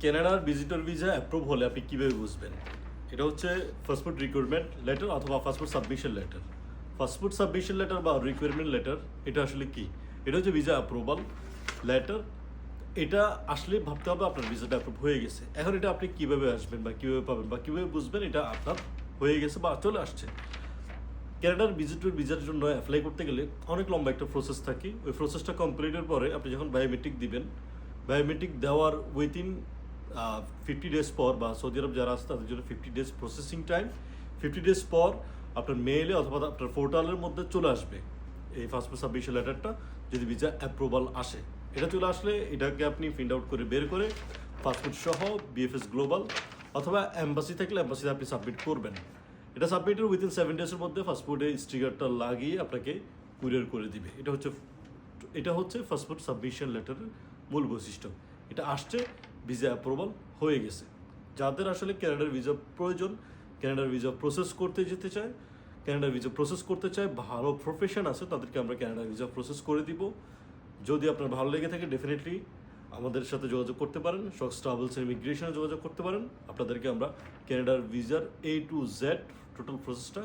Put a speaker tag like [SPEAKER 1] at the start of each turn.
[SPEAKER 1] কানাডার visitor visa approve হলে আপনি কীভাবে বুঝবেন? এটা হচ্ছে পাসপোর্ট রিকোয়ারমেন্ট লেটার অথবা passport submission letter. Passport submission letter বা রিকোয়ারমেন্ট লেটার এটা আসলে কি? এটা হচ্ছে ভিসা অ্যাপ্রুভাল লেটার। এটা আসলে ভাবতে হবে আপনার ভিসাটা অ্যাপ্রুভ হয়ে গেছে। এখন এটা আপনি কীভাবে আসবেন বা কীভাবে পাবেন বা কীভাবে বুঝবেন এটা আপনার হয়ে গেছে বা চলে আসছে? কানাডার ভিজিটর ভিসার জন্য অ্যাপ্লাই করতে গেলে অনেক লম্বা একটা প্রসেস থাকে। ওই প্রসেসটা কমপ্লিটের পরে আপনি যখন বায়োমেট্রিক দিবেন, বায়োমেট্রিক দেওয়ার উইথিন 50 ডেজ পর, বা সৌদি আরব যারা আছে তাদের জন্য 50 ডেজ প্রসেসিং টাইম, 50 ডেজ পর আপনার মেইলে অথবা আপনার পোর্টালের মধ্যে চলে আসবে এই পাসপোর্ট সাবমিশন লেটারটা, যদি ভিসা অ্যাপ্রুভাল আসে। এটা চলে আসলে এটাকে আপনি প্রিন্ট আউট করে বের করে পাসপোর্ট সহ বিএফএস গ্লোবাল অথবা অ্যাম্বাসি থাকলে অ্যাম্বাসিতে আপনি সাবমিট করবেন। এটা সাবমিটের উইথিন 7 ডেজের মধ্যে পাসপোর্টের স্টিকারটা লাগিয়ে আপনাকে কুরিয়ার করে দিবে। এটা হচ্ছে পাসপোর্ট সাবমিশন লেটারের মূল বৈশিষ্ট্য। এটা আসছে, ভিসা অ্যাপ্রুভাল হয়ে গেছে। যাদের আসলে কানাডার ভিসা প্রয়োজন, কানাডার ভিসা প্রসেস করতে যেতে চায়, কানাডার ভিসা প্রসেস করতে চায়, ভালো প্রফেশন আছে, তাদেরকে আমরা কানাডার ভিসা প্রসেস করে দিব। যদি আপনার ভালো লেগে থাকে ডেফিনেটলি আমাদের সাথে যোগাযোগ করতে পারেন, শক্স ট্রাভেলস এন্ড ইমিগ্রেশনে যোগাযোগ করতে পারেন। আপনাদেরকে আমরা কানাডার ভিসার A to Z টোটাল প্রসেসটা